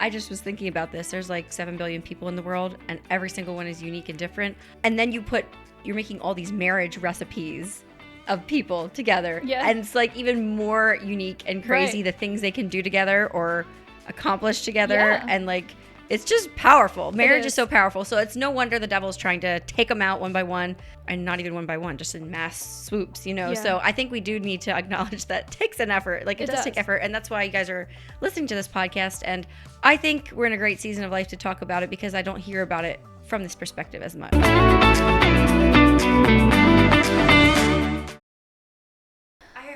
I just was thinking about this. There's like 7 billion people in the world, and every single one is unique and different. And then you're making all these marriage recipes of people together. Yeah. And it's like even more unique and crazy, Right. the things they can do together or accomplish together. Yeah. And like, it's just powerful. Marriage is. is so powerful. So it's no wonder the devil's trying to take them out one by one, and not even one by one, just in mass swoops, Yeah. So I think we do need to acknowledge that takes an effort. Like it does take effort. And that's why you guys are listening to this podcast. And I think we're in a great season of life to talk about it, because I don't hear about it from this perspective as much.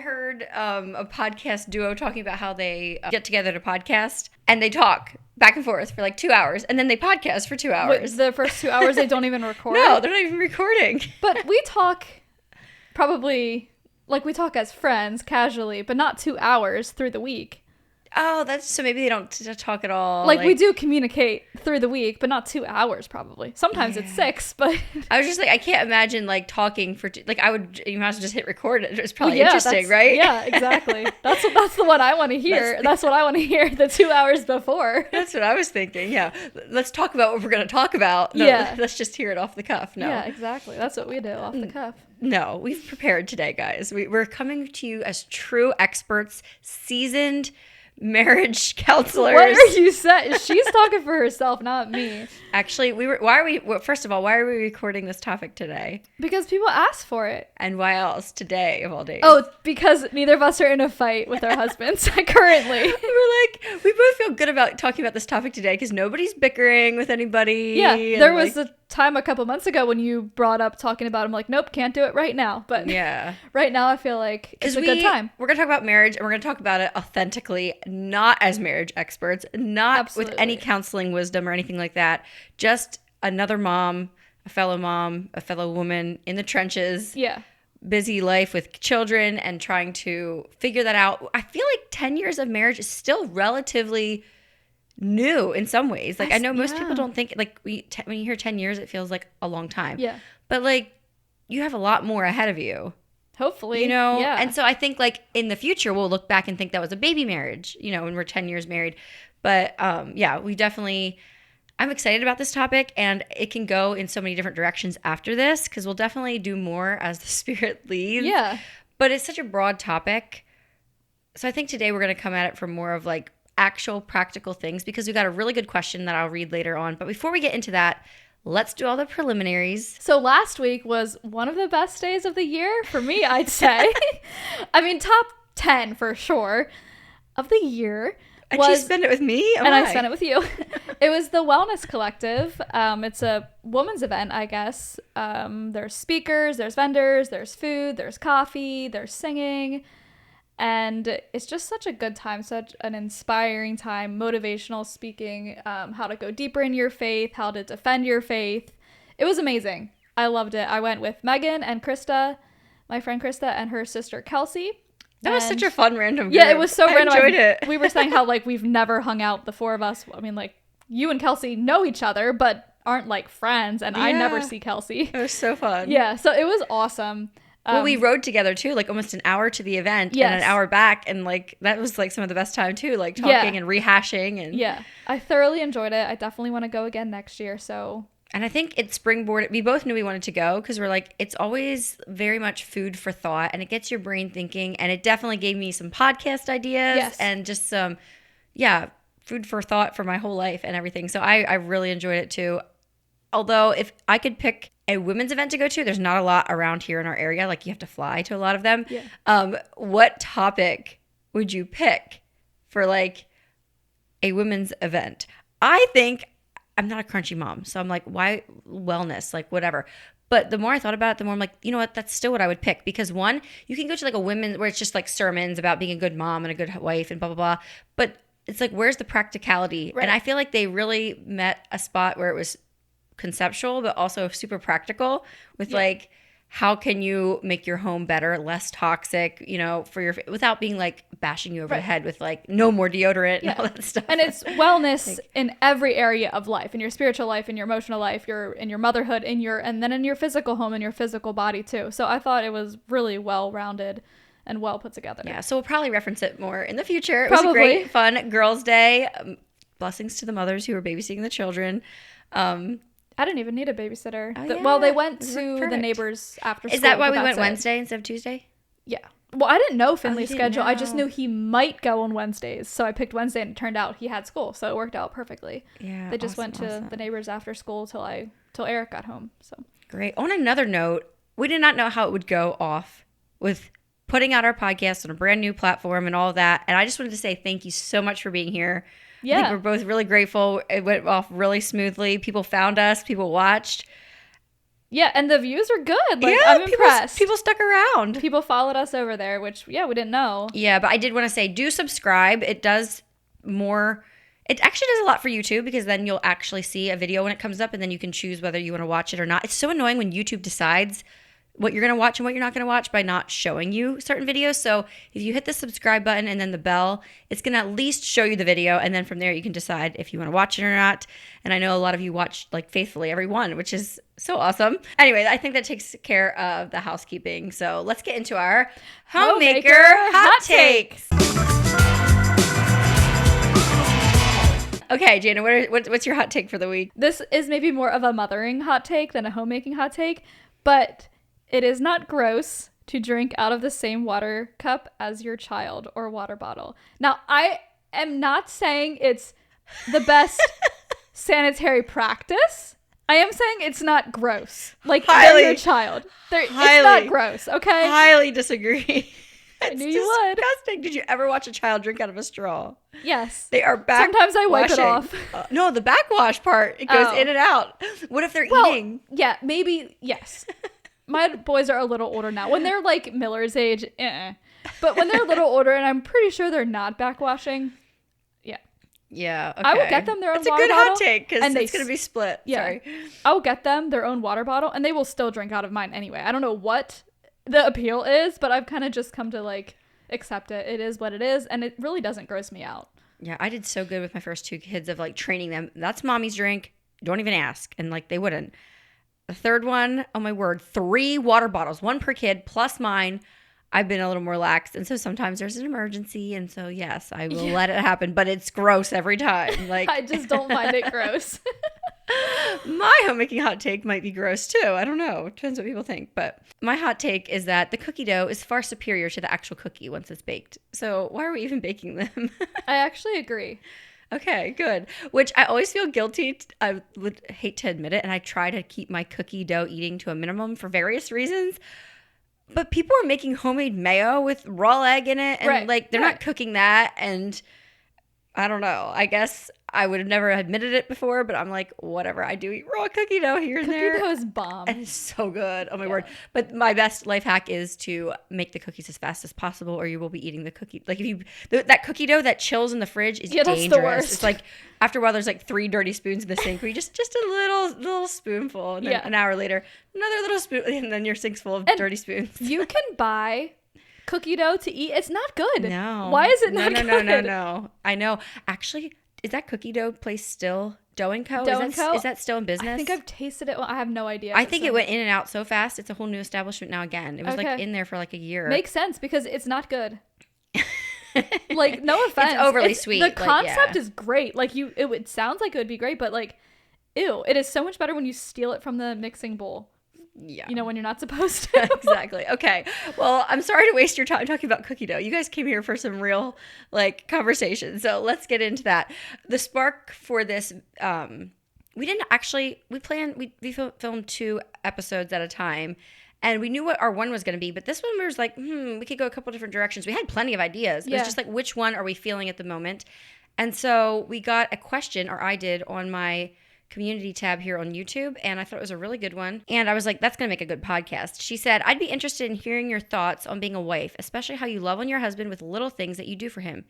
Heard a podcast duo talking about how they get together to podcast, and they talk back and forth for like 2 hours, and then they podcast for 2 hours. Wait, the first 2 hours they don't even record? No, they're not even recording. But we talk probably, like we talk as friends casually, but not 2 hours through the week. Oh, so maybe they don't talk at all. Like we do communicate through the week, but not 2 hours probably. Sometimes it's 6, but I was just like, I can't imagine like talking for you might as well just hit record. It's probably Well, yeah, interesting, right? Yeah, exactly. That's the one I want to hear. That's what I want to hear the 2 hours before. That's what I was thinking. Yeah, let's talk about what we're going to talk about. No, Yeah. let's just hear it off the cuff. No. Yeah, exactly. That's what we do, off the cuff. No, we've prepared today, guys. We're coming to you as true experts, seasoned marriage counselors. What are you saying? She's talking for herself, not me. Actually, first of all, why are we recording this topic today? Because people ask for it. And why else today of all days? Oh, because neither of us are in a fight with our husbands currently. We both feel good about talking about this topic today because nobody's bickering with anybody. Yeah, there was a time a couple months ago when you brought up talking about it. I'm like, nope, can't do it right now. But yeah, right now I feel like it's a good time. We're going to talk about marriage, and we're going to talk about it authentically, not as marriage experts, not with any counseling wisdom or anything like that. Just another mom, a fellow woman in the trenches. Yeah. Busy life with children and trying to figure that out. I feel like 10 years of marriage is still relatively new in some ways. Like I know most people don't think like when you hear 10 years, it feels like a long time. Yeah. But like you have a lot more ahead of you. Hopefully. Yeah. And so I think like in the future, we'll look back and think that was a baby marriage, when we're 10 years married. But I'm excited about this topic, and it can go in so many different directions after this because we'll definitely do more as the spirit leads. Yeah. But it's such a broad topic. So I think today we're going to come at it from more of like actual practical things because we got a really good question that I'll read later on. But before we get into that, let's do all the preliminaries. So last week was one of the best days of the year for me, I'd say. I mean, top 10 for sure of the year. And she spent it with me? I spent it with you. It was the Wellness Collective. It's a woman's event, I guess. There's speakers, there's vendors, there's food, there's coffee, there's singing. And it's just such a good time, such an inspiring time, motivational speaking, how to go deeper in your faith, how to defend your faith. It was amazing. I loved it. I went with Megan and Krista, my friend Krista, and her sister Kelsey. That was such a fun random group. Yeah, it was so random. I enjoyed it. We were saying how like we've never hung out, the four of us. I mean, like you and Kelsey know each other, but aren't like friends, and I never see Kelsey. It was so fun. Yeah, so it was awesome. Well, we rode together too, like almost an hour to the event and an hour back, and like that was like some of the best time too, like talking and rehashing. And yeah, I thoroughly enjoyed it. I definitely want to go again next year. And I think it springboarded. We both knew we wanted to go because we're like, it's always very much food for thought, and it gets your brain thinking. And it definitely gave me some podcast ideas and just some, food for thought for my whole life and everything. So I really enjoyed it too. Although if I could pick a women's event to go to, there's not a lot around here in our area. Like you have to fly to a lot of them. Yeah. What topic would you pick for like a women's event? I think I'm not a crunchy mom, so I'm like, why wellness? Like whatever. But the more I thought about it, the more I'm like, you know what? That's still what I would pick because one, you can go to like a women's where it's just like sermons about being a good mom and a good wife and blah, blah, blah. But it's like, where's the practicality? Right. And I feel like they really met a spot where it was conceptual, but also super practical with like, how can you make your home better, less toxic, for your, without being like bashing you over the head with like no more deodorant and all that stuff. And it's wellness in every area of life, in your spiritual life, in your emotional life, in your motherhood, and then in your physical home, in your physical body too. So I thought it was really well-rounded and well put together. Yeah. So we'll probably reference it more in the future. It was a great, fun girls' day. blessings to the mothers who were babysitting the children. I didn't even need a babysitter. Yeah, well, they went to the neighbors after school. Is that why we went Wednesday instead of Tuesday? Yeah. Well, I didn't know Finley's schedule. I just knew he might go on Wednesdays. So I picked Wednesday, and it turned out he had school. So it worked out perfectly. Yeah. They just went to the neighbors after school till Eric got home. So great. On another note, we did not know how it would go off with putting out our podcast on a brand new platform and all of that. And I just wanted to say thank you so much for being here. Yeah. I think we're both really grateful. It went off really smoothly. People found us. People watched. Yeah, and the views are good. Like, I'm impressed. People stuck around. People followed us over there, which, we didn't know. Yeah, but I did want to say, do subscribe. It does more. It actually does a lot for YouTube because then you'll actually see a video when it comes up and then you can choose whether you want to watch it or not. It's so annoying when YouTube decides what you're going to watch and what you're not going to watch by not showing you certain videos. So if you hit the subscribe button and then the bell, it's going to at least show you the video. And then from there, you can decide if you want to watch it or not. And I know a lot of you watch like faithfully every one, which is so awesome. Anyway, I think that takes care of the housekeeping. So let's get into our Homemaker Hot Takes. Okay, Jana, what's your hot take for the week? This is maybe more of a mothering hot take than a homemaking hot take, but it is not gross to drink out of the same water cup as your child or water bottle. Now, I am not saying it's the best sanitary practice. I am saying it's not gross. Like, they're your child. It's not gross, okay? Highly disagree. I knew you would. Disgusting. Did you ever watch a child drink out of a straw? Yes. They are back. Sometimes I wipe it off. No, the backwash part. It goes in and out. What if they're eating? Yeah, maybe. Yes. My boys are a little older now. When they're like Miller's age, but when they're a little older, and I'm pretty sure they're not backwashing. Yeah. Okay. I will get them their own water bottle. It's a good hot take because it's going to be split. Yeah. Sorry. I will get them their own water bottle, and they will still drink out of mine anyway. I don't know what the appeal is, but I've kind of just come to like accept it. It is what it is, and it really doesn't gross me out. Yeah, I did so good with my first two kids of like training them. That's mommy's drink. Don't even ask. And like they wouldn't. The third one, oh my word, 3 water bottles, 1 per kid plus mine. I've been a little more lax. And so sometimes there's an emergency. And so, yes, I will let it happen. But it's gross every time. Like I just don't find it gross. My homemaking hot take might be gross too. I don't know. It depends what people think. But my hot take is that the cookie dough is far superior to the actual cookie once it's baked. So why are we even baking them? I actually agree. Okay, good. Which I always feel guilty. I would hate to admit it. And I try to keep my cookie dough eating to a minimum for various reasons. But people are making homemade mayo with raw egg in it. And like they're not cooking that. And I don't know. I guess I would have never admitted it before, but I'm like, whatever. I do eat raw cookie dough here and there. Cookie dough is bomb. And it's so good. Oh my word. But my best life hack is to make the cookies as fast as possible, or you will be eating the cookie. Like if you that cookie dough that chills in the fridge is dangerous. That's the worst. It's like after a while there's like 3 dirty spoons in the sink where you just a little spoonful, and then an hour later another little spoon, and then your sink's full of dirty spoons. You can buy cookie dough to eat. It's not good. No. Why is it not good? No. I know. Actually, is that cookie dough place still Dough & Co? Is that still in business? I think I've tasted it. Well, I have no idea. I think it went in and out so fast. It's a whole new establishment now again. It was like in there for like a year. Makes sense because it's not good. Like, no offense. It's overly sweet. The concept is great. Like it sounds like it would be great, but like, ew. It is so much better when you steal it from the mixing bowl. Yeah. You know, when you're not supposed to. Exactly. Okay. Well, I'm sorry to waste your time talking about cookie dough. You guys came here for some real like conversation. So let's get into that. The spark for this, we filmed 2 episodes at a time, and we knew what our one was going to be, but this one was like, we could go a couple different directions. We had plenty of ideas. It was just like, which one are we feeling at the moment? And so we got a question, or I did, on my community tab here on YouTube, and I thought it was a really good one. And I was like, that's going to make a good podcast. She said, I'd be interested in hearing your thoughts on being a wife, especially how you love on your husband with little things that you do for him.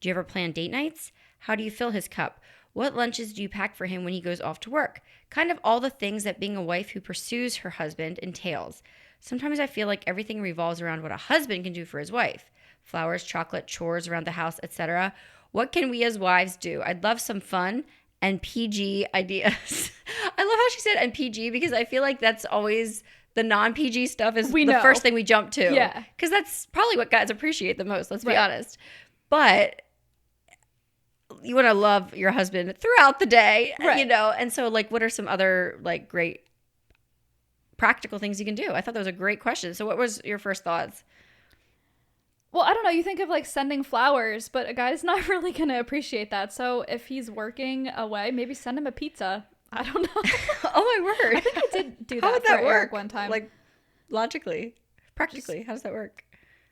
Do you ever plan date nights? How do you fill his cup? What lunches do you pack for him when he goes off to work? Kind of all the things that being a wife who pursues her husband entails. Sometimes I feel like everything revolves around what a husband can do for his wife. Flowers, chocolate, chores around the house, etc. What can we as wives do? I'd love some fun and PG ideas. I love how she said and PG, because I feel like that's always the non-PG stuff is the first thing we jump to. Yeah. Because that's probably what guys appreciate the most, let's be honest. But you want to love your husband throughout the day, right. you know? And so like, what are some other like great practical things you can do? I thought that was a great question. So what was your first thoughts? Well, I don't know. You think of like sending flowers, but a guy's not really going to appreciate that. So if he's working away, maybe send him a pizza. I don't know. Oh my word. I think I did do that. How would that work? Eric one time. Like logically, practically, how does that work?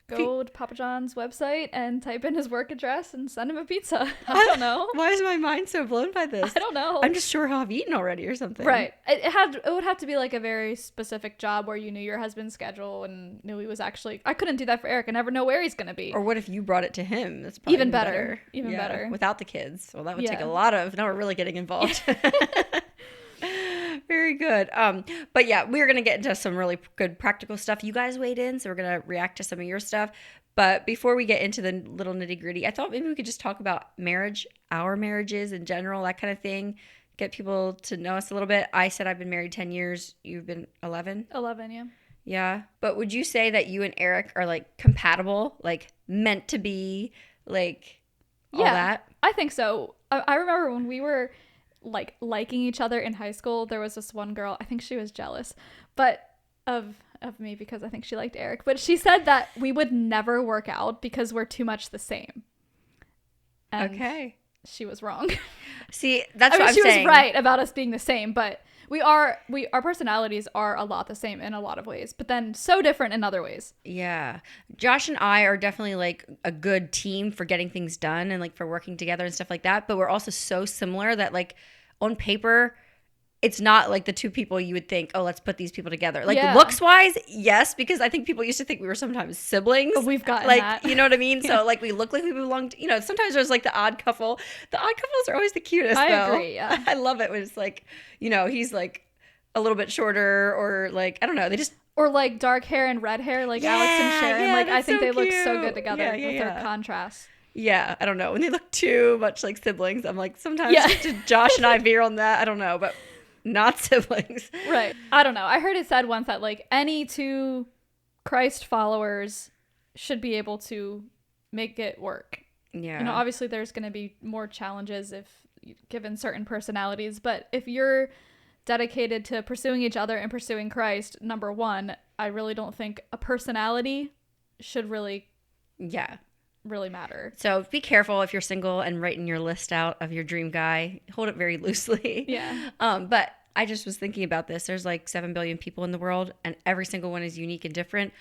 Go to Papa John's website and type in his work address and send him a pizza. I don't know. Why is my mind so blown by this? I don't know. I'm just sure how I've eaten already or something. Right. It would have to be like a very specific job where you knew your husband's schedule and knew he was actually. I couldn't do that for Eric. I never know where he's gonna be. Or what if you brought it to him? That's probably even better. Even yeah, better. without the kids. Well, that would take a lot of. Now we're really getting involved. Very good. But yeah, we're going to get into some really good practical stuff. You guys weighed in, so we're going to react to some of your stuff. But before we get into the little nitty gritty, I thought maybe we could just talk about marriage, our marriages in general, that kind of thing. Get people to know us a little bit. I said I've been married 10 years. You've been 11? 11, yeah. Yeah. But would you say that you and Eric are like compatible, like meant to be, like all that? I think so. I remember when we were like liking each other in high school, there was this one girl, I think she was jealous, but of me because I think she liked Eric, but she said that we would never work out because we're too much the same. And okay. She was wrong. See, that's what I'm saying. She saying. was right about us being the same, but our personalities are a lot the same in a lot of ways, but then so different in other ways. Yeah. Josh and I are definitely like a good team for getting things done and like for working together and stuff like that. But we're also so similar that like on paper, it's not like the two people you would think, oh, let's put these people together. Like looks wise, yes, because I think people used to think we were sometimes siblings. Oh, we've gotten like, that. You know what I mean? So like we look like we belong to, you know, sometimes there's like the odd couple. The odd couples are always the cutest though. I agree, yeah. I love it when it's like, you know, he's like a little bit shorter or like, I don't know, they just. Or like dark hair and red hair, like Alex and Sharon. Yeah, like I think so they cute. look so good together with their their contrast. Yeah, I don't know. When they look too much like siblings, I'm like, sometimes Josh and I veer on that. I don't know, but not siblings. Right. I don't know. I heard it said once that like any two Christ followers should be able to make it work. Yeah. You know, obviously there's going to be more challenges if given certain personalities, but if you're dedicated to pursuing each other and pursuing Christ, number one, I really don't think a personality should really matter. So be careful if you're single and writing your list out of your dream guy. Hold it very loosely. Yeah. But I just was thinking about this. There's like 7 billion people in the world and every single one is unique and different.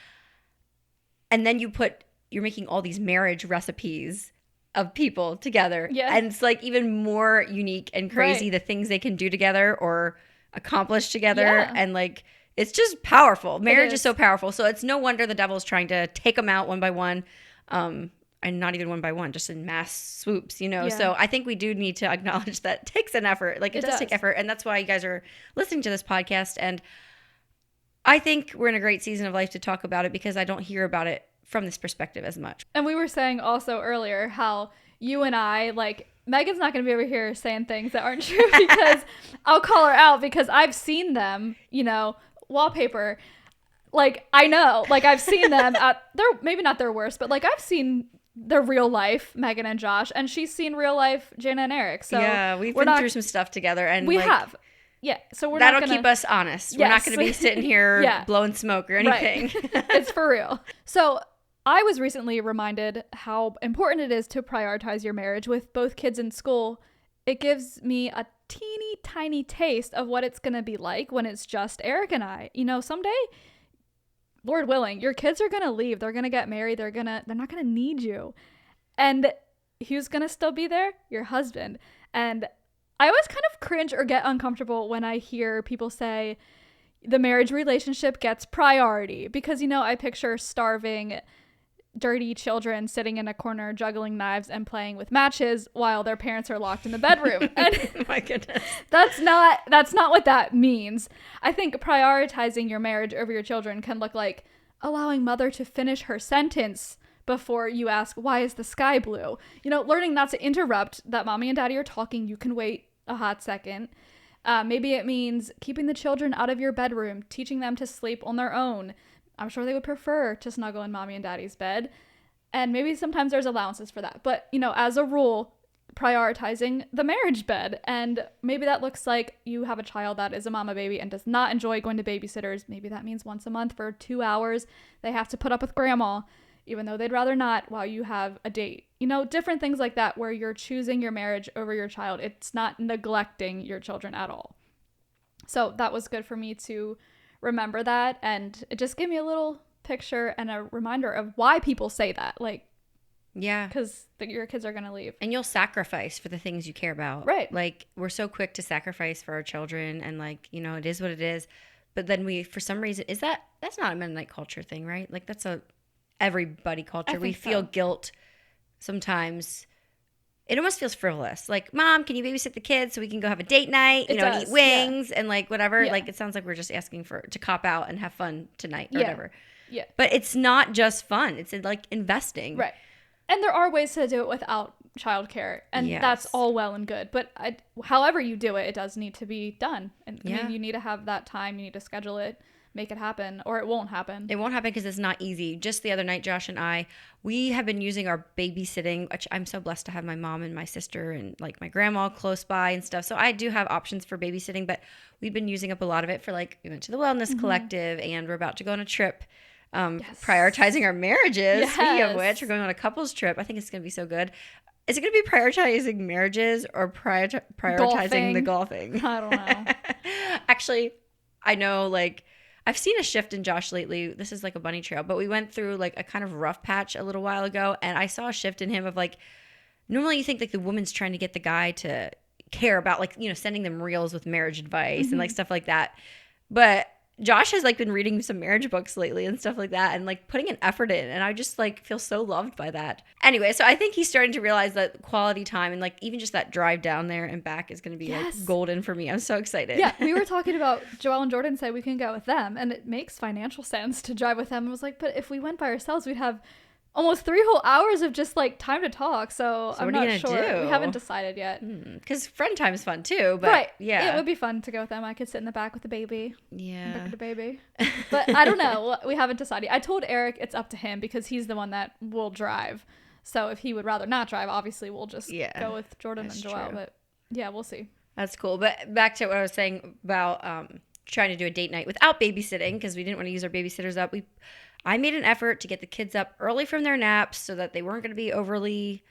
And then you're making all these marriage recipes of people together. Yeah. And it's like even more unique and crazy, right. the things they can do together or accomplish together. Yeah. And like, it's just powerful. Marriage is so powerful. So it's no wonder the devil's trying to take them out one by one. And not even one by one, just in mass swoops, you know? Yeah. So I think we do need to acknowledge that it takes an effort. Like it does take effort. And that's why you guys are listening to this podcast. And I think we're in a great season of life to talk about it because I don't hear about it from this perspective as much. And we were saying also earlier how you and I, like, Megan's not going to be over here saying things that aren't true because I'll call her out because I've seen them, you know, wallpaper. Like, I know, like, I've seen them at maybe not their worst, but like, I've seen their real life, Megan and Josh, and she's seen real life Jana and Eric. So yeah, we've been through some stuff together, and we have. Yeah, so that'll keep us honest. Yes. We're not going to be sitting here blowing smoke or anything. Right. It's for real. So I was recently reminded how important it is to prioritize your marriage with both kids in school. It gives me a teeny tiny taste of what it's going to be like when it's just Eric and I. You know, someday, Lord willing, your kids are going to leave. They're going to get married. They're not going to need you. And who's going to still be there? Your husband. And I always kind of cringe or get uncomfortable when I hear people say the marriage relationship gets priority because, you know, I picture starving, dirty children sitting in a corner juggling knives and playing with matches while their parents are locked in the bedroom. And oh my goodness. That's not what that means. I think prioritizing your marriage over your children can look like allowing mother to finish her sentence before you ask, why is the sky blue? You know, learning not to interrupt that mommy and daddy are talking. You can wait a hot second. Maybe it means keeping the children out of your bedroom, teaching them to sleep on their own. I'm sure they would prefer to snuggle in mommy and daddy's bed. And maybe sometimes there's allowances for that. But, you know, as a rule, prioritizing the marriage bed. And maybe that looks like you have a child that is a mama baby and does not enjoy going to babysitters. Maybe that means once a month for 2 hours they have to put up with grandma, even though they'd rather not, while you have a date. You know, different things like that where you're choosing your marriage over your child. It's not neglecting your children at all. So that was good for me to remember that, and it just gave me a little picture and a reminder of why people say that. Like, yeah, because your kids are going to leave. And you'll sacrifice for the things you care about. Right. Like, we're so quick to sacrifice for our children, and like, you know, it is what it is. But then we, for some reason, that's not a Mennonite culture thing, right? Like, that's a everybody culture. We feel guilt sometimes. It almost feels frivolous. Like, Mom, can you babysit the kids so we can go have a date night, and eat wings and like whatever. Yeah. Like, it sounds like we're just asking to cop out and have fun tonight or whatever. Yeah. But it's not just fun. It's like investing. Right. And there are ways to do it without childcare, and that's all well and good. But however you do it, it does need to be done. And I mean, you need to have that time. You need to schedule it, make it happen, or it won't happen. It won't happen because it's not easy. Just the other night, Josh and I, we have been using our babysitting, which I'm so blessed to have my mom and my sister and like my grandma close by and stuff. So I do have options for babysitting, but we've been using up a lot of it for like, we went to the Wellness Collective, and we're about to go on a trip. Prioritizing our marriages. Speaking of which, we're going on a couples trip. I think it's going to be so good. Is it going to be prioritizing marriages or prioritizing the golfing? I don't know. Actually, I know, like, I've seen a shift in Josh lately. This is like a bunny trail, but we went through like a kind of rough patch a little while ago, and I saw a shift in him of like, normally you think like the woman's trying to get the guy to care about, like, you know, sending them reels with marriage advice and like stuff like that. But Josh has like been reading some marriage books lately and stuff like that, and like putting an effort in, and I just like feel so loved by that. Anyway, so I think he's starting to realize that quality time and like even just that drive down there and back is going to be like golden for me. I'm so excited. Yeah, we were talking about, Joelle and Jordan said we can go with them, and it makes financial sense to drive with them. I was like, but if we went by ourselves, we'd have almost 3 whole hours of just like time to talk. So I'm not sure. We haven't decided yet. Because friend time is fun too. But right. Yeah. It would be fun to go with them. I could sit in the back with the baby. Yeah. Look at the baby. But I don't know. We haven't decided. I told Eric it's up to him because he's the one that will drive. So if he would rather not drive, obviously we'll just go with Jordan and Joelle. But yeah, we'll see. That's cool. But back to what I was saying about trying to do a date night without babysitting, because we didn't want to use our babysitters up. I made an effort to get the kids up early from their naps so that they weren't going to be overly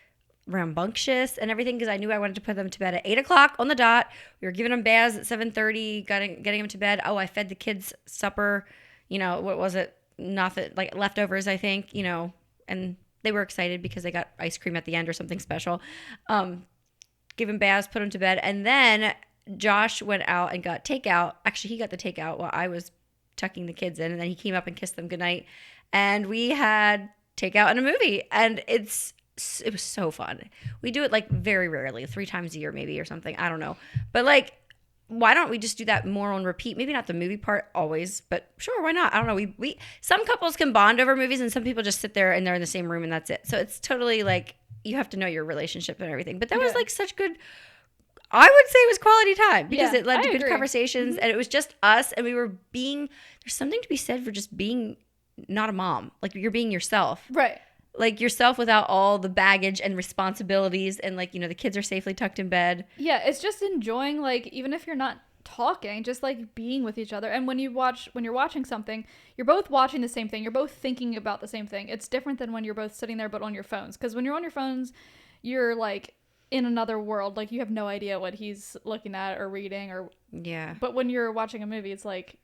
rambunctious and everything, because I knew I wanted to put them to bed at 8 o'clock on the dot. We were giving them baths at 7:30, getting them to bed. Oh, I fed the kids supper, you know, what was it? Nothing, like leftovers, I think, you know, and they were excited because they got ice cream at the end or something special. Give them baths, put them to bed. And then Josh went out and got takeout. Actually, he got the takeout while I was tucking the kids in, and then he came up and kissed them goodnight, and we had takeout and a movie, and it was so fun. We do it like very rarely, 3 times a year maybe or something, I don't know, but like, why don't we just do that more on repeat? Maybe not the movie part always, but sure, why not? I don't know. We some couples can bond over movies, and some people just sit there and they're in the same room and that's it. So it's totally like, you have to know your relationship and everything. But that was like such good, I would say it was quality time, because it led to good conversations, and it was just us, and we were there's something to be said for just being not a mom. Like, you're being yourself. Right. Like, yourself without all the baggage and responsibilities, and like, you know, the kids are safely tucked in bed. Yeah, it's just enjoying, like, even if you're not talking, just like being with each other. And when you're watching something, you're both watching the same thing. You're both thinking about the same thing. It's different than when you're both sitting there but on your phones. Because when you're on your phones, you're like in another world. Like, you have no idea what he's looking at or reading or but when you're watching a movie, it's like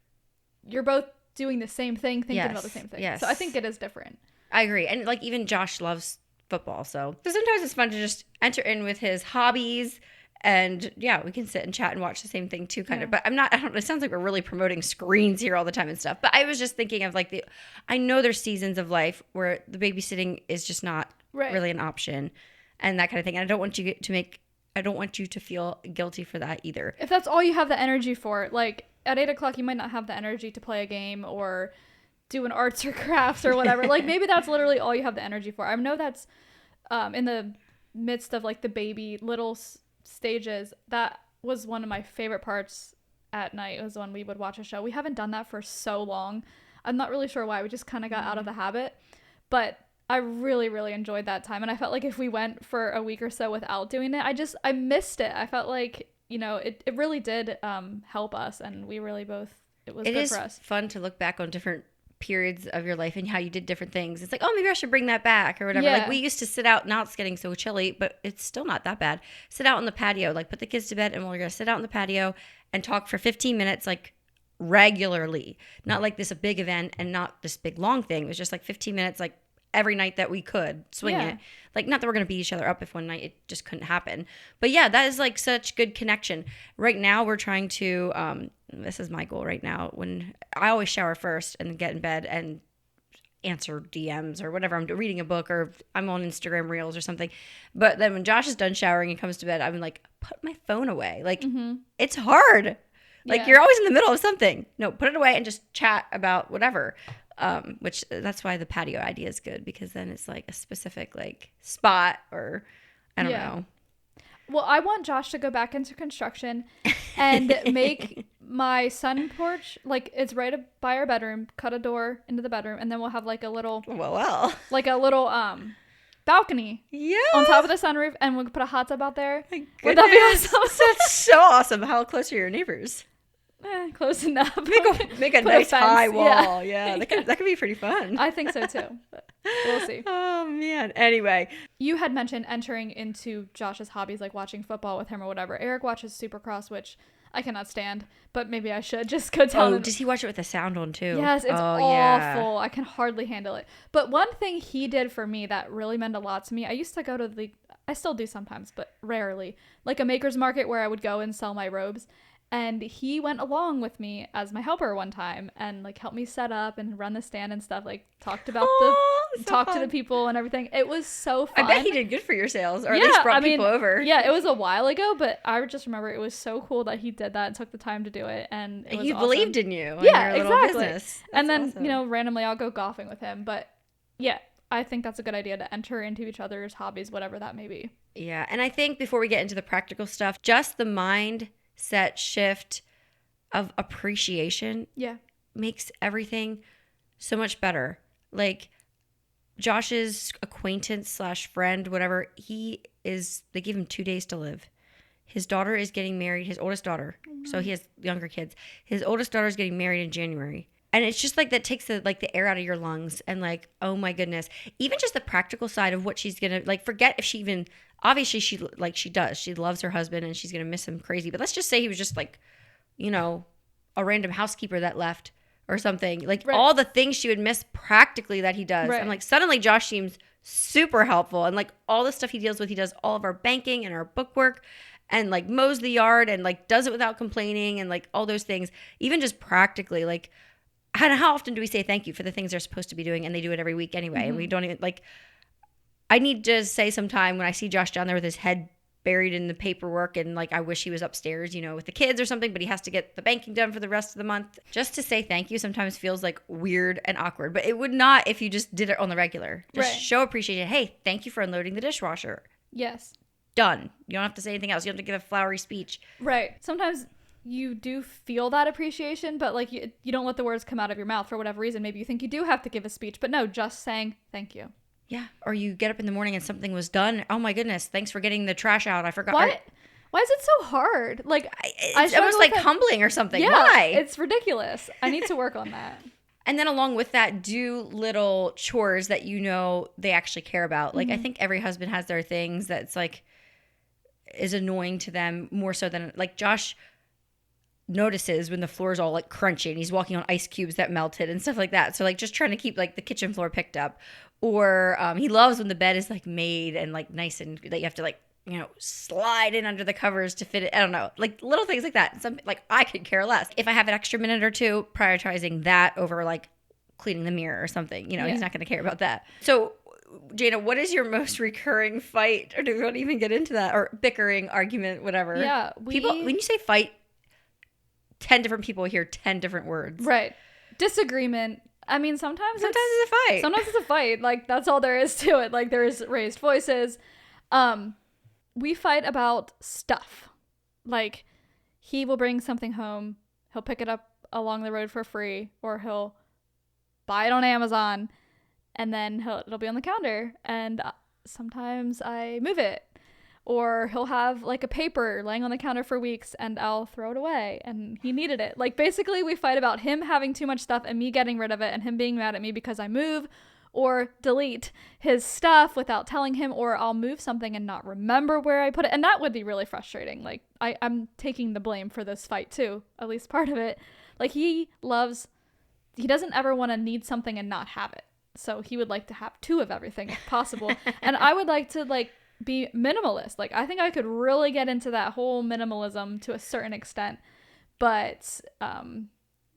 you're both doing the same thing, thinking about the same thing. So I think it is different. I agree. And like, even Josh loves football, so sometimes it's fun to just enter in with his hobbies, and we can sit and chat and watch the same thing too, kind of. But it sounds like we're really promoting screens here all the time and stuff, but I was just thinking of like, I know there's seasons of life where the babysitting is just not really an option, and that kind of thing. And I don't want you to feel guilty for that either. If that's all you have the energy for, like at 8 o'clock, you might not have the energy to play a game or do an arts or crafts or whatever. Like, maybe that's literally all you have the energy for. I know that's in the midst of like the baby little stages. That was one of my favorite parts at night, was when we would watch a show. We haven't done that for so long. I'm not really sure why. We just kind of got out of the habit. But I really, really enjoyed that time. And I felt like if we went for a week or so without doing it, I missed it. I felt like, you know, it really did help us. And we really both, it was good for us. It is fun to look back on different periods of your life and how you did different things. It's like, oh, maybe I should bring that back or whatever. Yeah. Like we used to sit out, now it's getting so chilly, but it's still not that bad. Sit out on the patio, like put the kids to bed and we're going to sit out on the patio and talk for 15 minutes, like regularly. Not like this a big event and not this big long thing. It was just like 15 minutes, like every night that we could swing it. Like, not that we're going to beat each other up if one night it just couldn't happen. But yeah, that is like such good connection. Right now we're trying to, this is my goal right now, when I always shower first and get in bed and answer DMs or whatever. I'm reading a book or I'm on Instagram Reels or something. But then when Josh is done showering and comes to bed, I'm like, put my phone away. Like, it's hard. Like, you're always in the middle of something. No, put it away and just chat about whatever. Which that's why the patio idea is good, because then it's like a specific like spot or I don't know. Well, I want Josh to go back into construction and make my sun porch, like it's right by our bedroom, cut a door into the bedroom, and then we'll have like a little like a little balcony on top of the sunroof, and we'll put a hot tub out there. Would that be awesome? That's so awesome. How close are your neighbors? Close enough. Make a nice high wall. Yeah. That could be pretty fun. I think so too. But we'll see. Oh man. Anyway, you had mentioned entering into Josh's hobbies, like watching football with him or whatever. Eric watches Supercross, which I cannot stand, but maybe I should just go tell him. Does he watch it with the sound on too? Yes, it's awful. Yeah. I can hardly handle it. But one thing he did for me that really meant a lot to me, I used to go to I still do sometimes, but rarely, like a maker's market where I would go and sell my robes. And he went along with me as my helper one time and like helped me set up and run the stand and stuff, like talked about to the people and everything. It was so fun. I bet he did good for your sales, or at least brought people over. Yeah, it was a while ago, but I just remember it was so cool that he did that and took the time to do it. And it was awesome. Believed in you. Yeah, your little business. And then, awesome. Randomly I'll go golfing with him. But yeah, I think that's a good idea to enter into each other's hobbies, whatever that may be. Yeah. And I think before we get into the practical stuff, just the mindset shift of appreciation makes everything so much better. Like Josh's acquaintance / friend, whatever, they give him 2 days to live. His daughter is getting married, his oldest daughter. Mm-hmm. So he has younger kids. His oldest daughter is getting married in January. And it's just like that takes the air out of your lungs and like, oh my goodness. Even just the practical side of what she's going to like, forget if she even, obviously she does. She loves her husband and she's going to miss him crazy. But let's just say he was just like, a random housekeeper that left or something. Like all the things she would miss practically that he does. Right. I'm like, suddenly Josh seems super helpful. And like all the stuff he deals with, he does all of our banking and our bookwork and like mows the yard and like does it without complaining and like all those things. Even just practically, like, how often do we say thank you for the things they're supposed to be doing, and they do it every week anyway, and we don't even, like, I need to say sometime when I see Josh down there with his head buried in the paperwork and, like, I wish he was upstairs, with the kids or something, but he has to get the banking done for the rest of the month. Just to say thank you sometimes feels, like, weird and awkward, but it would not if you just did it on the regular. Just show appreciation. Hey, thank you for unloading the dishwasher. Yes. Done. You don't have to say anything else. You don't have to give a flowery speech. Right. Sometimes you do feel that appreciation, but like you don't let the words come out of your mouth for whatever reason. Maybe you think you do have to give a speech, but no, just saying thank you. Yeah. Or you get up in the morning and something was done. Oh my goodness. Thanks for getting the trash out. I forgot. What? Why is it so hard? Like it's almost like humbling or something. Yeah, why? It's ridiculous. I need to work on that. And then along with that, do little chores that they actually care about. Like I think every husband has their things that's like is annoying to them more so than like Josh notices when the floor is all like crunchy and he's walking on ice cubes that melted and stuff like that. So like just trying to keep like the kitchen floor picked up. Or he loves when the bed is like made and like nice and that you have to like, slide in under the covers to fit it. I don't know, like little things like that. Some like I could care less. If I have an extra minute or two, prioritizing that over like cleaning the mirror or something, he's not going to care about that. So Jana, what is your most recurring fight? Or do we want to even get into that? Or bickering, argument, whatever. Yeah. People, when you say fight, 10 different people hear 10 different words. Right. Disagreement. I mean, sometimes it's a fight. Sometimes it's a fight. Like, that's all there is to it. Like, there's raised voices. We fight about stuff. Like, he will bring something home. He'll pick it up along the road for free. Or he'll buy it on Amazon. and then it'll be on the counter, and sometimes I move it. Or he'll have like a paper laying on the counter for weeks and I'll throw it away and he needed it. Like basically we fight about him having too much stuff and me getting rid of it and him being mad at me because I move or delete his stuff without telling him, or I'll move something and not remember where I put it. And that would be really frustrating. Like I'm taking the blame for this fight too, at least part of it. Like he doesn't ever want to need something and not have it. So he would like to have 2 of everything if possible. And I would like to like be minimalist. Like I think I could really get into that whole minimalism to a certain extent, but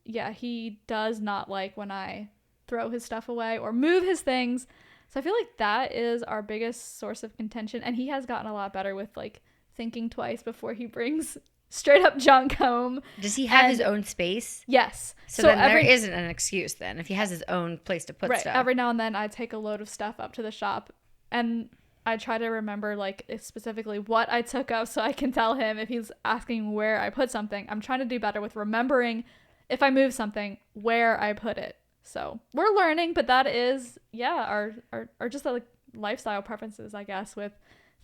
yeah, he does not like when I throw his stuff away or move his things. So I feel like that is our biggest source of contention, and he has gotten a lot better with like thinking twice before he brings straight up junk home. Does he have his own space? Yes. So then there isn't an excuse then if he has his own place to put stuff. Every now and then I take a load of stuff up to the shop and I try to remember like specifically what I took up so I can tell him if he's asking where I put something. I'm trying to do better with remembering if I move something where I put it. So we're learning, but that is our just like lifestyle preferences, I guess, with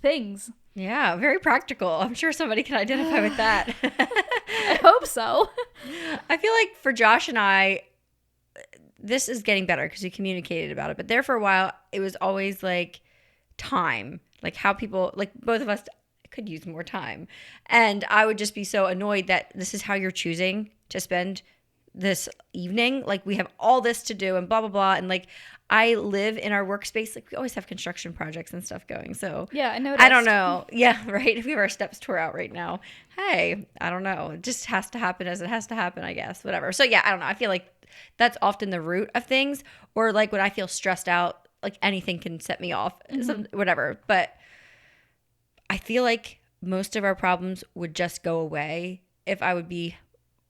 things. Yeah, very practical. I'm sure somebody can identify with that. I hope so. I feel like for Josh and I, this is getting better because we communicated about it. But there for a while, it was always like time, like how people, like both of us could use more time. And I would just be so annoyed that this is how you're choosing to spend this evening. Like we have all this to do and blah, blah, blah. And like I live in our workspace. Like we always have construction projects and stuff going. So yeah, I noticed. I don't know. Yeah, right. If we have our steps tore out right now, hey, I don't know. It just has to happen as it has to happen, I guess. Whatever. So yeah, I don't know. I feel like that's often the root of things. Or like when I feel stressed out, like anything can set me off, whatever. But I feel like most of our problems would just go away if I would be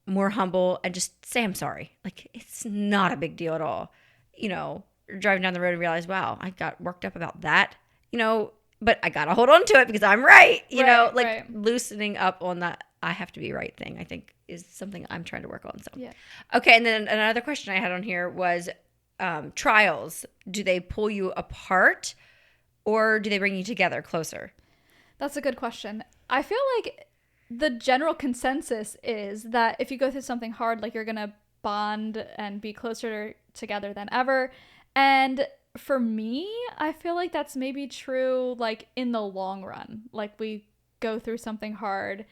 more humble and just say I'm sorry. Like it's not a big deal at all. You know, driving down the road and realize, wow, I got worked up about that. You know, but I gotta hold on to it because I'm right. You know, like loosening up on that I have to be right thing, I think is something I'm trying to work on. So yeah. Okay, and then another question I had on here was trials. Do they pull you apart or do they bring you together closer? That's a good question. I feel like the general consensus is that if you go through something hard, like you're going to bond and be closer together than ever. And for me, I feel like that's maybe true like in the long run. Like we go through something hard,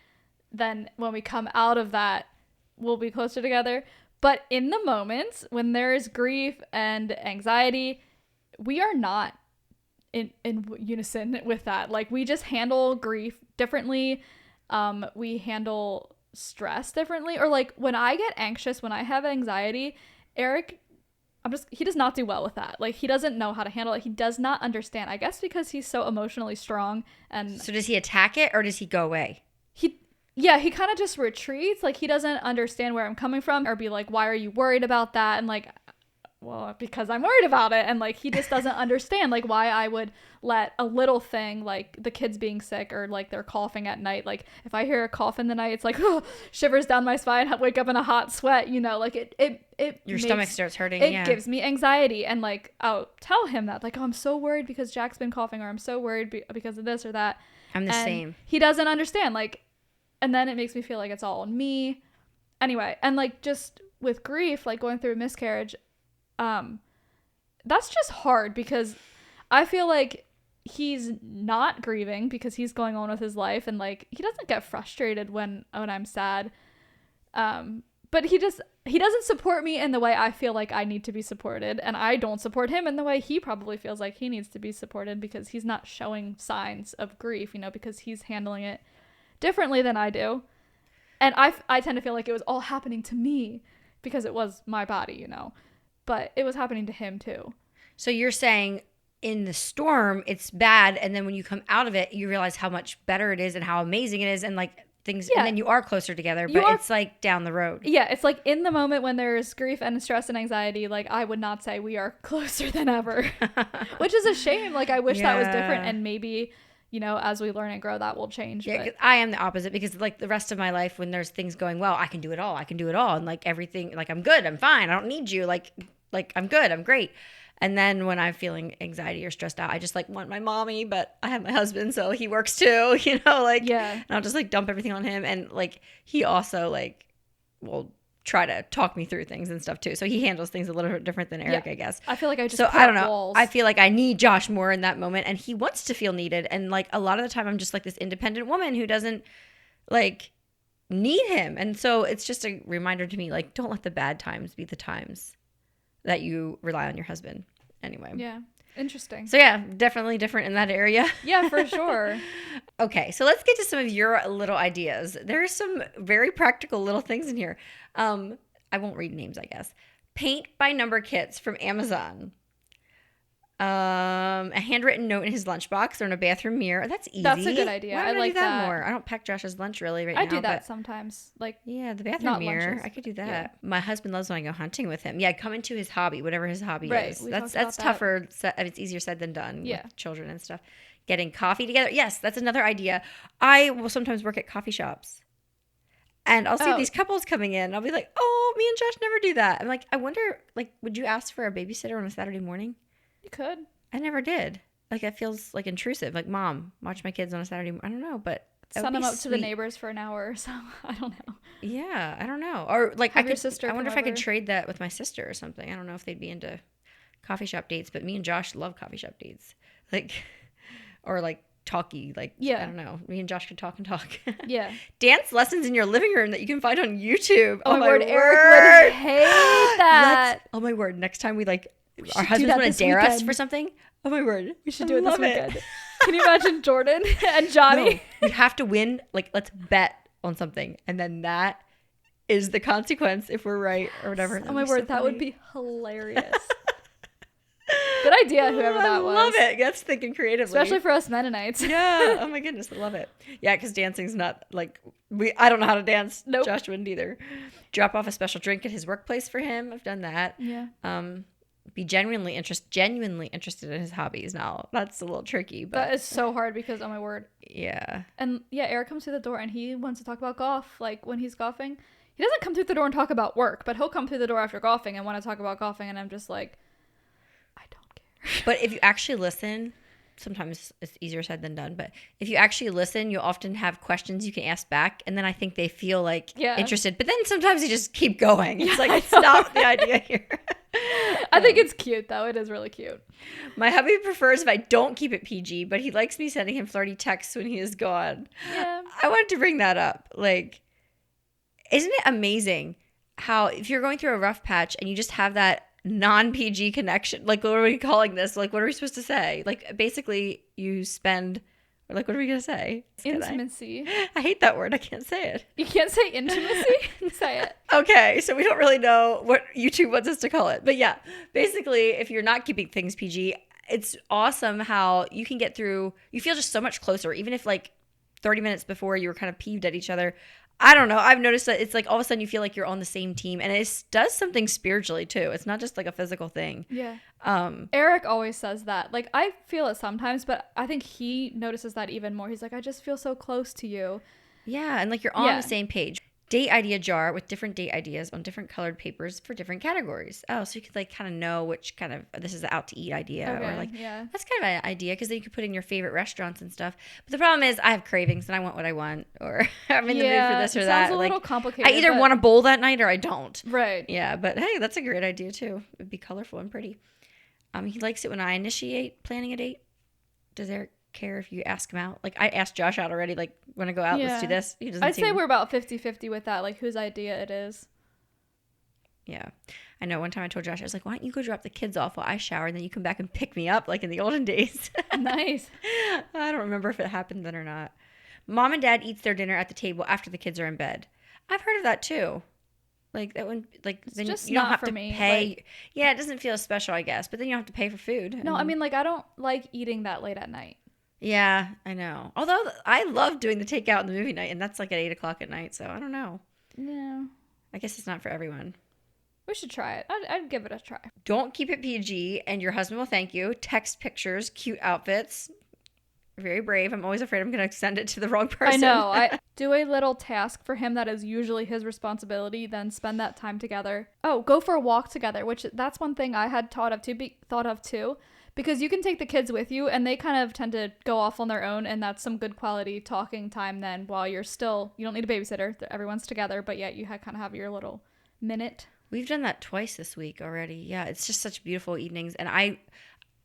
then when we come out of that, we'll be closer together. But in the moments when there is grief and anxiety, we are not in unison with that. Like we just handle grief differently. We handle stress differently. Or like when I get anxious, when I have anxiety, Eric, he does not do well with that. Like he doesn't know how to handle it. He does not understand. I guess because he's so emotionally strong. And so does he attack it or does he go away? He kind of just retreats. Like he doesn't understand where I'm coming from or be like, why are you worried about that? And like, well, because I'm worried about it. And like, he just doesn't understand like why I would let a little thing like the kids being sick or like they're coughing at night. Like if I hear a cough in the night, it's like, oh, shivers down my spine, wake up in a hot sweat, you know, like your stomach starts hurting. It gives me anxiety. And like, I'll tell him that like, oh, I'm so worried because Jack's been coughing or I'm so worried because of this or that. I'm the same. He doesn't understand. Like, and then it makes me feel like it's all on me. Anyway, and like just with grief, like going through a miscarriage, that's just hard because I feel like he's not grieving because he's going on with his life and like he doesn't get frustrated when I'm sad. But he doesn't support me in the way I feel like I need to be supported, and I don't support him in the way he probably feels like he needs to be supported because he's not showing signs of grief, you know, because he's handling it differently than I do. And I tend to feel like it was all happening to me because it was my body, you know, but it was happening to him too. So you're saying in the storm, it's bad. And then when you come out of it, you realize how much better it is and how amazing it is. And like things, and then you are closer together, but it's like down the road. Yeah. It's like in the moment when there's grief and stress and anxiety, like I would not say we are closer than ever, which is a shame. Like I wish that was different. And maybe, you know, as we learn and grow, that will change. Yeah, I am the opposite because like the rest of my life, when there's things going well, I can do it all. And like everything, like I'm good, I'm fine, I don't need you. Like Like, I'm good. I'm great. And then when I'm feeling anxiety or stressed out, I just like want my mommy, but I have my husband, so he works too, like, and I'll just like dump everything on him. And like, he also like will try to talk me through things and stuff too. So he handles things a little bit different than Eric, I guess. I feel like I just I don't know. Walls. I feel like I need Josh more in that moment, and he wants to feel needed. And like a lot of the time, I'm just like this independent woman who doesn't like need him. And so it's just a reminder to me, like, don't let the bad times be the times that you rely on your husband. Anyway. Yeah. Interesting. So yeah, definitely different in that area. Yeah, for sure. Okay, so let's get to some of your little ideas. There are some very practical little things in here. I won't read names, I guess. Paint by number kits from Amazon. A handwritten note in his lunchbox or in a bathroom mirror. That's easy. That's a good idea. Why I like do that that more. I don't pack Josh's lunch really now. I do that sometimes. Like, yeah, the bathroom mirror. Lunches. I could do that. Yeah. My husband loves when I go hunting with him. Yeah, come into his hobby, whatever his hobby is. That's tougher. It's easier said than done with children and stuff. Getting coffee together. Yes, that's another idea. I will sometimes work at coffee shops. And I'll see these couples coming in. I'll be like, oh, me and Josh never do that. I'm like, I wonder, like, would you ask for a babysitter on a Saturday morning? You could. I never did. Like, it feels like intrusive. Like, Mom, watch my kids on a Saturday. I don't know, but send them up to the neighbors for an hour or so. I don't know. Yeah, I don't know. Or like, have your sister. I wonder if I could trade that with my sister or something. I don't know if they'd be into coffee shop dates, but me and Josh love coffee shop dates. Like, or like talky. Like, I don't know. Me and Josh could talk and talk. Yeah. Dance lessons in your living room that you can find on YouTube. Oh my word, Eric would hate that. Oh my word. Next time we like. Our husbands want to dare us for something. Oh my word. We should do it this weekend. Can you imagine Jordan and Johnny? No, we have to win. Like, let's bet on something. And then that is the consequence if we're right or whatever. Oh my word. That would be hilarious. Good idea, whoever that was. I love it. That's thinking creatively. Especially for us Mennonites. Yeah. Oh my goodness. I love it. Yeah, because dancing's not like, I don't know how to dance. Nope. Josh wouldn't either. Drop off a special drink at his workplace for him. I've done that. Yeah. Be genuinely interested in his hobbies. Now that's a little tricky, but that is so hard because, oh my word. Yeah. And yeah, Eric comes through the door and he wants to talk about golf. Like, when he's golfing, he doesn't come through the door and talk about work, but he'll come through the door after golfing and want to talk about golfing, and I'm just like, I don't care. But if you actually listen, sometimes it's easier said than done, but if you actually listen, you'll often have questions you can ask back, and then I think they feel like interested, but then sometimes you just keep going. It's like, it's not the idea here. I think it's cute, though. It is really cute. My hubby prefers if I don't keep it PG, but he likes me sending him flirty texts when he is gone. Yeah. I wanted to bring that up. Like, isn't it amazing how if you're going through a rough patch and you just have that non-PG connection, like, what are we calling this? Like, what are we supposed to say? Like, basically you spend, or like, what are we going to say? Intimacy. I hate that word. I can't say it. You can't say intimacy? Say it. Okay, so we don't really know what YouTube wants us to call it. But yeah, basically, if you're not keeping things PG, it's awesome how you can get through, you feel just so much closer, even if like 30 minutes before you were kind of peeved at each other. I don't know. I've noticed that it's like all of a sudden you feel like you're on the same team, and it does something spiritually too. It's not just like a physical thing. Yeah. Eric always says that. Like, I feel it sometimes, but I think he notices that even more. He's like, I just feel so close to you. Yeah, and like you're on the same page. Date idea jar with different date ideas on different colored papers for different categories. Oh, so you could like kind of know which kind of, this is the out to eat idea, or like, that's kind of an idea, because then you could put in your favorite restaurants and stuff. But the problem is I have cravings and I want what I want, or I'm in the mood for this or that. Sounds a little complicated. I either want a bowl that night or I don't. Right. Yeah, but hey, that's a great idea too. It'd be colorful and pretty. He likes it when I initiate planning a date. Does Eric care if you ask him out? Like, I asked Josh out already, like, want to go out, let's do this. He doesn't. I'd say we're about 50-50 with that, like whose idea it is. Yeah, I know. One time I told Josh, I was like, why don't you go drop the kids off while I shower, and then you come back and pick me up like in the olden days. Nice. I don't remember if it happened then or not. Mom and dad eats their dinner at the table after the kids are in bed. I've heard of that too. Like, that one, like, it's then just you don't not have for to me. pay. Like, yeah, it doesn't feel special, I guess, but then you don't have to pay for food. No, I mean, like, I don't like eating that late at night. Yeah, I know. Although I love doing the takeout and the movie night, and that's like at 8 o'clock at night, so I don't know. No. I guess it's not for everyone. We should try it. I'd give it a try. Don't keep it PG, and your husband will thank you. Text pictures, cute outfits. Very brave. I'm always afraid I'm going to send it to the wrong person. I know. I do a little task for him that is usually his responsibility, then spend that time together. Oh, go for a walk together, which that's one thing I had thought of too, because you can take the kids with you and they kind of tend to go off on their own, and that's some good quality talking time then while you don't need a babysitter. Everyone's together, but yet you kind of have your little minute. We've done that twice this week already. Yeah, it's just such beautiful evenings. And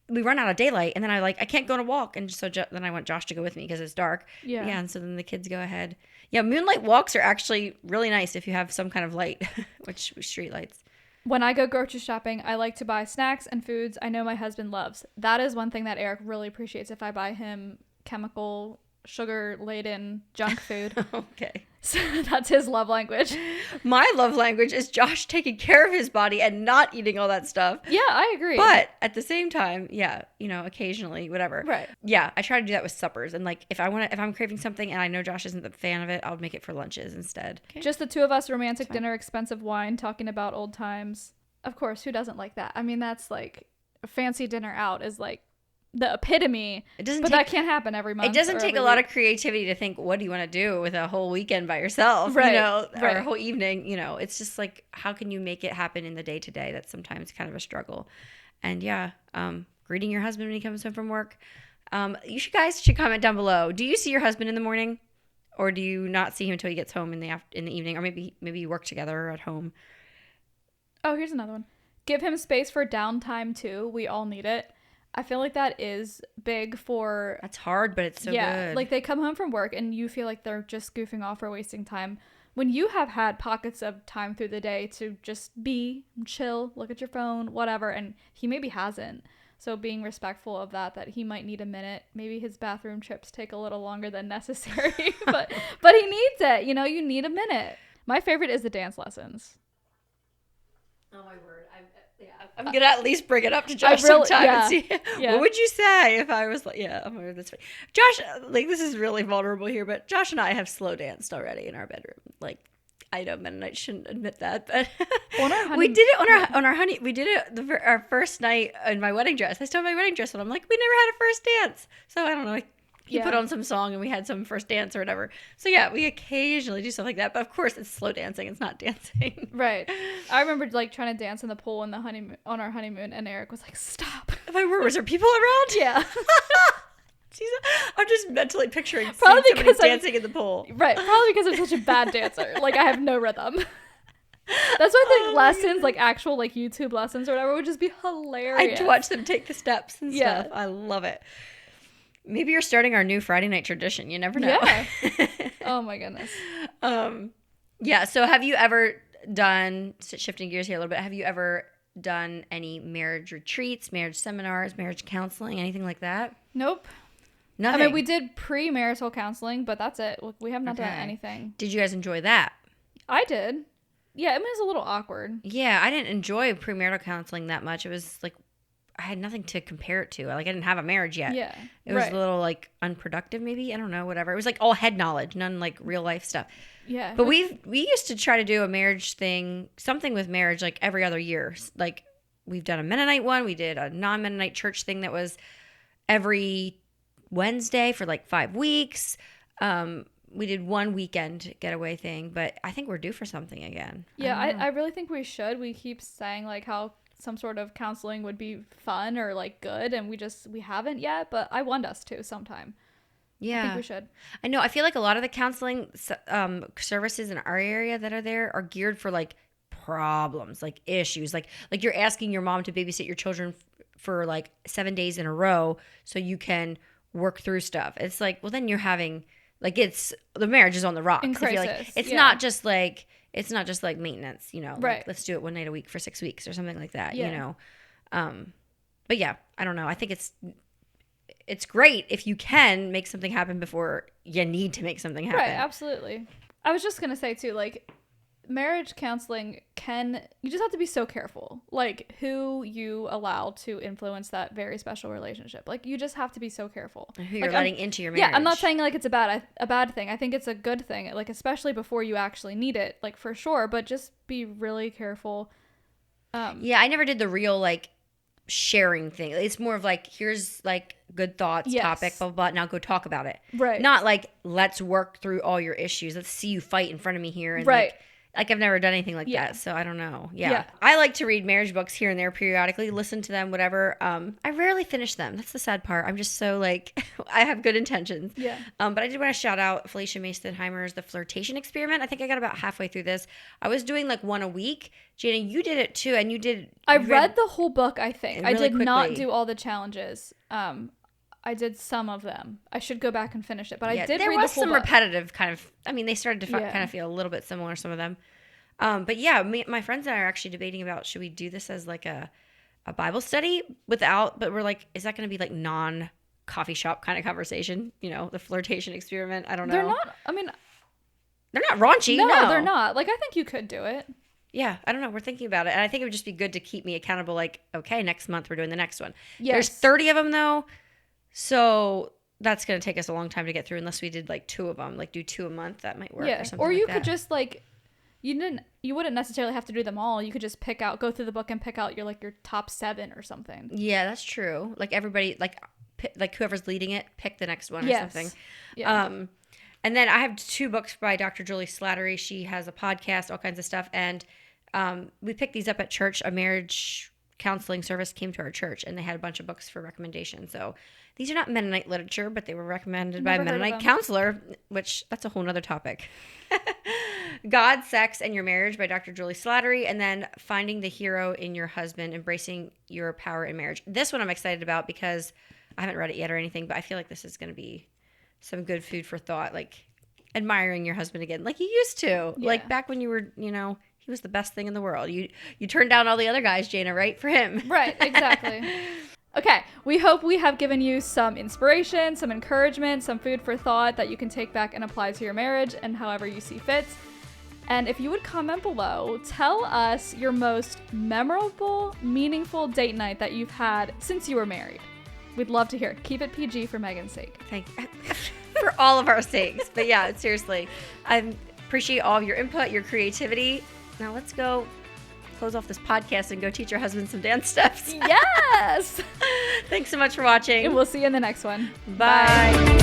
we run out of daylight, and then I can't go on a walk. And so then I want Josh to go with me because it's dark. Yeah. Yeah, and so then the kids go ahead. Yeah, moonlight walks are actually really nice if you have some kind of light, which street lights. When I go grocery shopping, I like to buy snacks and foods I know my husband loves. That is one thing that Eric really appreciates if I buy him chemical, sugar-laden junk food. Okay. So that's his love language. My love language is Josh taking care of his body and not eating all that stuff. Yeah, I agree. But at the same time, yeah, occasionally, whatever. Right. Yeah, I try to do that with suppers. And if I'm craving something and I know Josh isn't a fan of it, I'll make it for lunches instead. Okay. Just the two of us, romantic dinner, expensive wine, talking about old times. Of course, who doesn't like that? I mean, that's like a fancy dinner out is like the epitome, that can't happen every month. It doesn't take a lot of creativity to think, what do you want to do with a whole weekend by yourself, right, or a whole evening, it's just like, how can you make it happen in the day to day? That's sometimes kind of a struggle. And yeah, greeting your husband when he comes home from work. You guys should comment down below. Do you see your husband in the morning, or do you not see him until he gets home in the evening, or maybe you work together at home? Oh, here's another one. Give him space for downtime too. We all need it. I feel like that is big for... That's hard, but it's so good. Like they come home from work and you feel like they're just goofing off or wasting time. When you have had pockets of time through the day to just be, chill, look at your phone, whatever, and he maybe hasn't. So being respectful of that he might need a minute. Maybe his bathroom trips take a little longer than necessary, but he needs it. You need a minute. My favorite is the dance lessons. Oh my word. I'm going to at least bring it up to Josh sometime and see what would you say if I was like, oh my God, that's funny. Josh, this is really vulnerable here, but Josh and I have slow danced already in our bedroom. I know Mennonite shouldn't admit that, but we did it on our honey. We did it our first night in my wedding dress. I still have my wedding dress on. I'm like, we never had a first dance. So I don't know. He put on some song and we had some first dance or whatever. So yeah, we occasionally do stuff like that. But of course, it's slow dancing. It's not dancing. Right. I remember trying to dance in the pool on our honeymoon, and Eric was like, "Stop." Was there people around? Yeah. I'm just mentally picturing probably because dancing in the pool. Right. Probably because I'm such a bad dancer. I have no rhythm. That's why I think lessons, actual YouTube lessons or whatever, would just be hilarious. I'd watch them take the steps and stuff. I love it. Maybe you're starting our new Friday night tradition. You never know. Yeah. Oh my goodness. Yeah. So have you ever done, shifting gears here a little bit, have you ever done any marriage retreats, marriage seminars, marriage counseling, anything like that? Nope. Nothing. I mean, we did premarital counseling, but that's it. We have not done anything. Did you guys enjoy that? I did. Yeah, it was a little awkward. Yeah, I didn't enjoy premarital counseling that much. It was I had nothing to compare it to. I didn't have a marriage yet. Yeah. It was a little unproductive maybe. I don't know, whatever. It was all head knowledge, none real life stuff. Yeah. But we used to try to do a marriage thing, something with marriage every other year. We've done a Mennonite one. We did a non-Mennonite church thing that was every Wednesday for 5 weeks. We did one weekend getaway thing, but I think we're due for something again. Yeah, I really think we should. We keep saying how some sort of counseling would be fun or good, and we haven't yet, but I want us to sometime. Yeah. I think we should. I know. I feel a lot of the counseling services in our area that are there are geared for problems, issues. You're asking your mom to babysit your children for 7 days in a row so you can work through stuff. It's well, then you're having it's the marriage is on the rocks. In crisis. I feel it's not just it's not just maintenance, right. Let's do it one night a week for 6 weeks or something like that, yeah. But yeah, I don't know. I think it's great if you can make something happen before you need to make something happen. Right, absolutely. I was just going to say too, marriage counseling you just have to be so careful, who you allow to influence that very special relationship. You just have to be so careful. Who you're letting into your marriage. Yeah, I'm not saying it's a bad thing. I think it's a good thing, especially before you actually need it, for sure, but just be really careful. Yeah, I never did the real sharing thing. It's more of here's good thoughts, topic, blah, blah, blah. Now go talk about it. Right. Not like, let's work through all your issues. Let's see you fight in front of me here. And right. Like I've never done anything like that, so I don't know. Yeah. I like to read marriage books here and there periodically, listen to them, whatever. I rarely finish them. That's the sad part. I'm just so like, I have good intentions. Yeah. But I did want to shout out Felicia Masonheimer's The Flirtation Experiment. I think I got about halfway through this. I was doing like one a week. Jana, you did it too, and I read the whole book, I think. Really I did quickly. not do all the challenges. I did some of them. I should go back and finish it, but I did read the whole book. There was some repetitive kind of, I mean, they started to kind of feel a little bit similar, some of them. But yeah, my friends and I are actually debating about, should we do this as like a Bible study but we're like, is that going to be like non-coffee shop kind of conversation? You know, the flirtation experiment. I don't know. They're not raunchy. No, they're not. Like, I think you could do it. Yeah, I don't know. We're thinking about it. And I think it would just be good to keep me accountable. Like, okay, next month we're doing the next one. Yes. There's 30 of them though. So that's going to take us a long time to get through unless we did like 2 of them, like do 2 a month. That might work. Yeah. Or something or you like could that. just like, you wouldn't necessarily have to do them all. You could just go through the book and pick out your top 7 or something. Yeah, that's true. Like everybody, like whoever's leading it, pick the next one or something. Yeah. And then I have 2 books by Dr. Julie Slattery. She has a podcast, all kinds of stuff. And we picked these up at church. A marriage counseling service came to our church, and they had a bunch of books for recommendation. So these are not Mennonite literature, but they were recommended by a Mennonite counselor, which that's a whole nother topic. God, Sex, and Your Marriage by Dr. Julie Slattery. And then Finding the Hero in Your Husband, Embracing Your Power in Marriage. This one I'm excited about because I haven't read it yet or anything, but I feel like this is going to be some good food for thought, like admiring your husband again, like you used to. Yeah. Like back when you were, he was the best thing in the world. You turned down all the other guys, Jana, right? For him. Right, exactly. Okay, we hope we have given you some inspiration, some encouragement, some food for thought that you can take back and apply to your marriage and however you see fit. And if you would comment below, tell us your most memorable, meaningful date night that you've had since you were married. We'd love to hear it. Keep it PG for Megan's sake. Thank you. For all of our sakes. But yeah, seriously, I appreciate all of your input, your creativity. Now let's go close off this podcast and go teach your husband some dance steps. Yes! Thanks so much for watching. And we'll see you in the next one. Bye.